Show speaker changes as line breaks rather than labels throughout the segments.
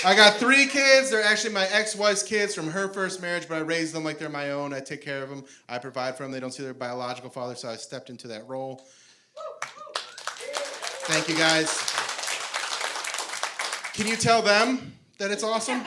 I got 3 kids. They're actually my ex-wife's kids from her first marriage, but I raised them like they're my own. I take care of them. I provide for them. They don't see their biological father, so I stepped into that role. Thank you, guys. Can you tell them that it's awesome?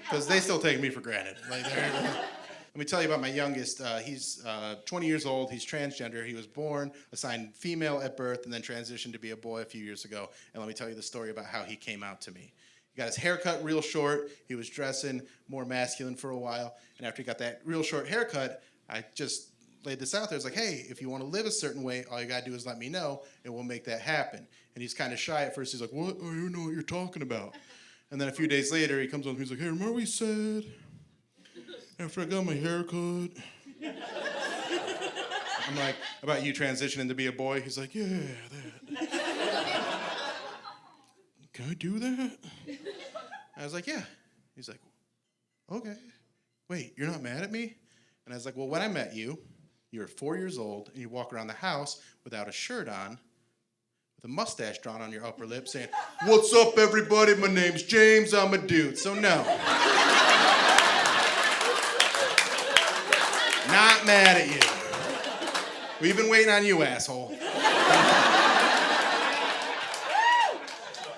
Because they still take me for granted. Let me tell you about my youngest. He's 20 years old. He's transgender. He was born, assigned female at birth, and then transitioned to be a boy a few years ago. And let me tell you the story about how he came out to me. He got his hair cut real short. He was dressing more masculine for a while. And after he got that real short haircut, I just laid this out there. It's like, hey, if you want to live a certain way, all you got to do is let me know, and we'll make that happen. And he's kind of shy at first. He's like, what? Oh, you know what you're talking about. And then a few days later, he comes up and he's like, hey, remember we said after I got my hair cut? I'm like, about you transitioning to be a boy? He's like, yeah, that. Can I do that? I was like, yeah. He's like, okay. Wait, you're not mad at me? And I was like, well, when I met you, you were 4 years old, and you walk around the house without a shirt on, with a mustache drawn on your upper lip, saying, what's up, everybody? My name's James. I'm a dude. So no. Not mad at you. We've been waiting on you, asshole.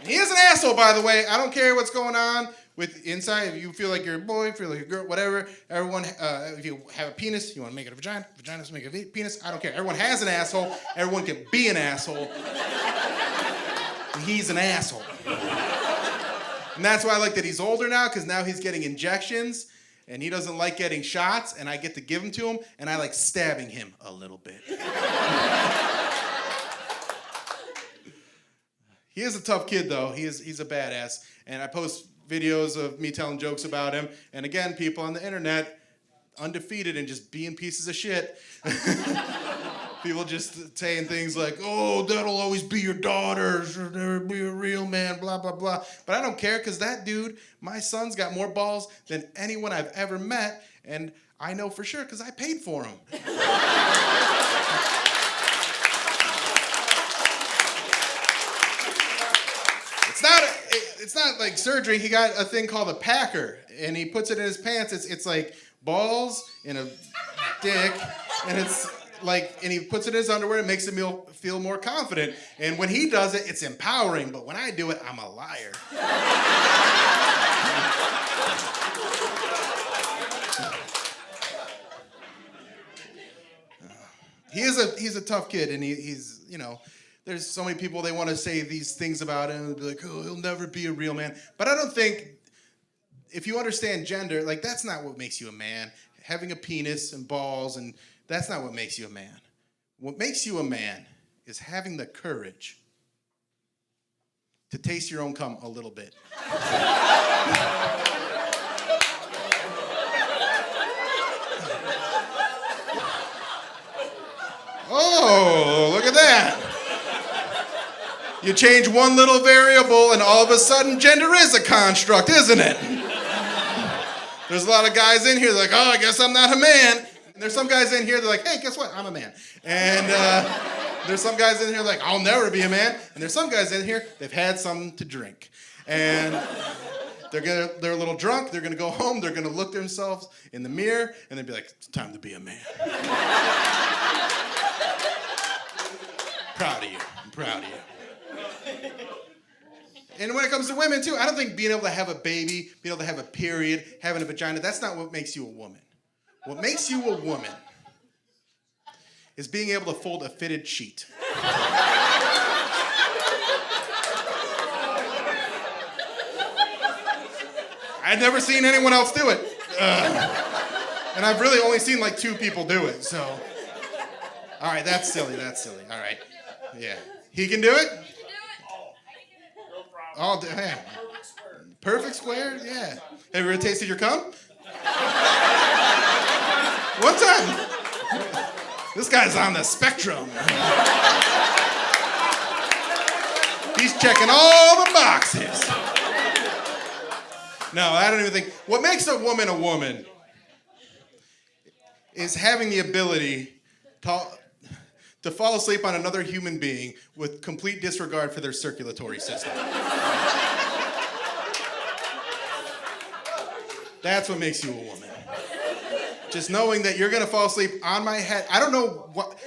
He is an asshole, by the way. I don't care what's going on with inside. If you feel like you're a boy, feel like you're a girl, whatever. Everyone, if you have a penis, you want to make it a vagina. Vaginas make a penis. I don't care. Everyone has an asshole. Everyone can be an asshole. He's an asshole. And that's why I like that he's older now, because now he's getting injections. And he doesn't like getting shots, and I get to give them to him, and I like stabbing him a little bit. He is a tough kid, though. He's a badass. And I post videos of me telling jokes about him. And again, people on the internet, undefeated and just being pieces of shit. People just saying things like, oh, that'll always be your daughter, she'll never be a real man, blah, blah, blah. But I don't care, because that dude, my son's got more balls than anyone I've ever met, and I know for sure because I paid for him. It's not like surgery. He got a thing called a packer, and he puts it in his pants. It's like balls in a dick, and it's like, and he puts it in his underwear and makes him feel more confident. And when he does it, it's empowering. But when I do it, I'm a liar. He's a tough kid, and he's you know, there's so many people, they want to say these things about him, and be like, oh, he'll never be a real man. But I don't think, if you understand gender, like, that's not what makes you a man. Having a penis and balls, and that's not what makes you a man. What makes you a man is having the courage to taste your own cum a little bit. Oh, look at that. You change one little variable, and all of a sudden, gender is a construct, isn't it? There's a lot of guys in here like, oh, I guess I'm not a man. And there's some guys in here, they're like, hey, guess what? I'm a man. And there's some guys in here like, I'll never be a man. And there's some guys in here, they've had something to drink. And they're a little drunk. They're going to go home. They're going to look themselves in the mirror, and they'll be like, it's time to be a man. Proud of you. I'm proud of you. And when it comes to women, too, I don't think being able to have a baby, being able to have a period, having a vagina, that's not what makes you a woman. What makes you a woman is being able to fold a fitted sheet. I've never seen anyone else do it. And I've really only seen like 2 people do it, so. All right, that's silly. All right. Yeah. He can do it? Oh, damn. Perfect square? Yeah. Have you ever tasted your cum? One time. This guy's on the spectrum. He's checking all the boxes. No, I don't even think. What makes a woman is having the ability to fall asleep on another human being with complete disregard for their circulatory system. That's what makes you a woman. Just knowing that you're going to fall asleep on my head. I don't know what...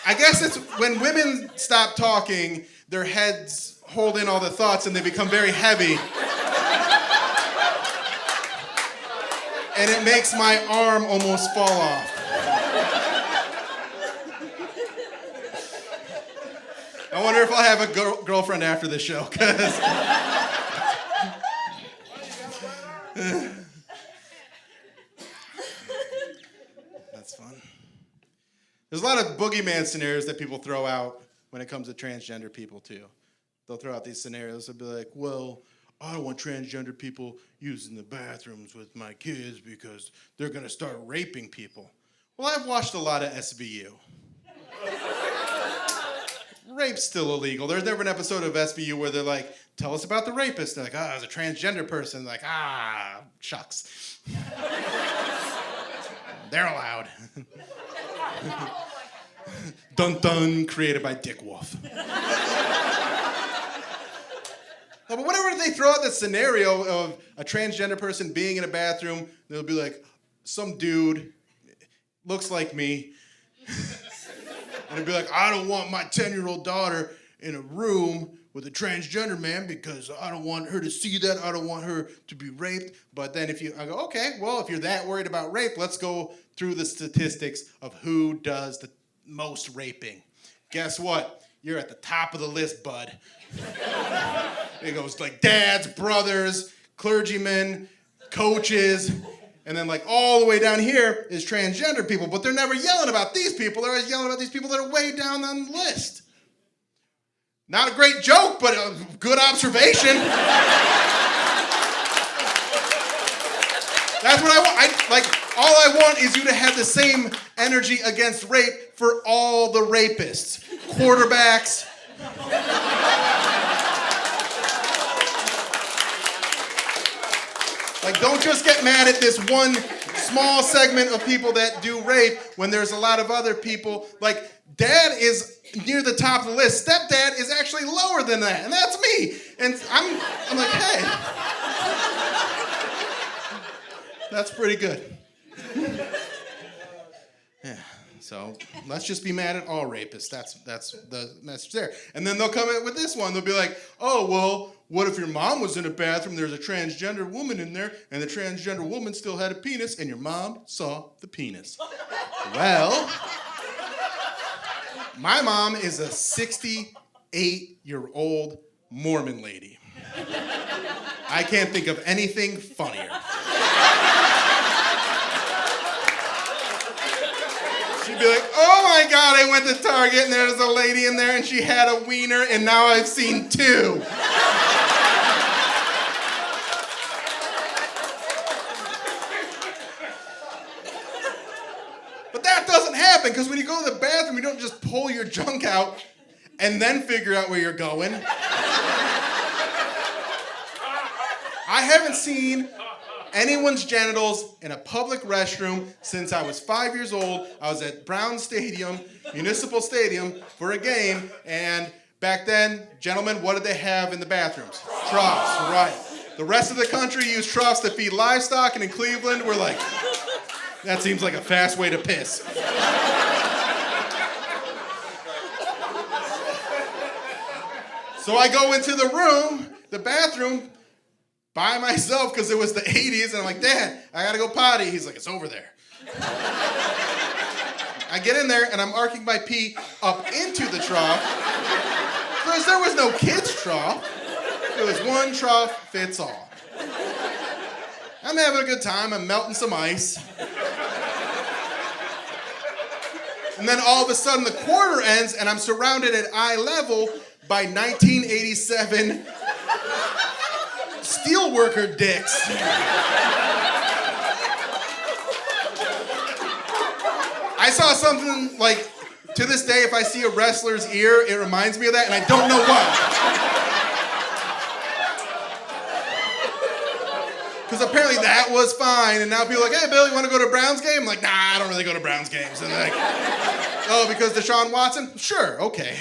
I guess it's when women stop talking, their heads hold in all the thoughts and they become very heavy. And it makes my arm almost fall off. I wonder if I'll have a girlfriend after this show, because... That's fun. There's a lot of boogeyman scenarios that people throw out when it comes to transgender people, too. They'll throw out these scenarios. They'll be like, well, I don't want transgender people using the bathrooms with my kids because they're going to start raping people. Well, I've watched a lot of SVU. Rape's still illegal. There's never an episode of SVU where they're like, tell us about the rapist. They're like, it's a transgender person. Like, shucks. They're allowed. Dun dun, created by Dick Wolf. But whenever they throw out the scenario of a transgender person being in a bathroom, they'll be like, some dude looks like me. And it'd be like, I don't want my 10-year-old daughter in a room with a transgender man because I don't want her to see that. I don't want her to be raped. But then I go, okay, well, if you're that worried about rape, let's go through the statistics of who does the most raping. Guess what? You're at the top of the list, bud. It goes like dads, brothers, clergymen, coaches, and then like all the way down here is transgender people, but they're never yelling about these people. They're always yelling about these people that are way down on the list. Not a great joke, but a good observation. That's what I want. All I want is you to have the same energy against rape for all the rapists, quarterbacks. Don't just get mad at this one small segment of people that do rape when there's a lot of other people. Dad is near the top of the list. Stepdad is actually lower than that, and that's me. And I'm like, hey, that's pretty good. Yeah. So let's just be mad at all rapists. That's the message there. And then they'll come in with this one. They'll be like, oh, well, what if your mom was in a bathroom, there's a transgender woman in there, and the transgender woman still had a penis, and your mom saw the penis? Well, my mom is a 68-year-old Mormon lady. I can't think of anything funnier. She'd be like, oh my God, I went to Target and there's a lady in there and she had a wiener and now I've seen two. But that doesn't happen because when you go to the bathroom, you don't just pull your junk out and then figure out where you're going. I haven't seen anyone's genitals in a public restroom since I was 5 years old. I was at Brown Stadium, Municipal Stadium, for a game, and back then, gentlemen, what did they have in the bathrooms? Troughs, right. The rest of the country used troughs to feed livestock, and in Cleveland, we're like, that seems like a fast way to piss. So I go into the room, the bathroom, by myself because it was the 80s, and I'm like, Dad, I gotta go potty. He's like, it's over there. I get in there, and I'm arcing my pee up into the trough because there was no kids' trough. It was one trough fits all. I'm having a good time. I'm melting some ice. And then all of a sudden, the quarter ends, and I'm surrounded at eye level by 1987 steelworker dicks. I saw something like, to this day, if I see a wrestler's ear, it reminds me of that, and I don't know why. Because apparently that was fine, and now people are like, hey, Bill, you want to go to a Browns game? I'm like, nah, I don't really go to Browns games. And they're like, oh, because Deshaun Watson? Sure, okay.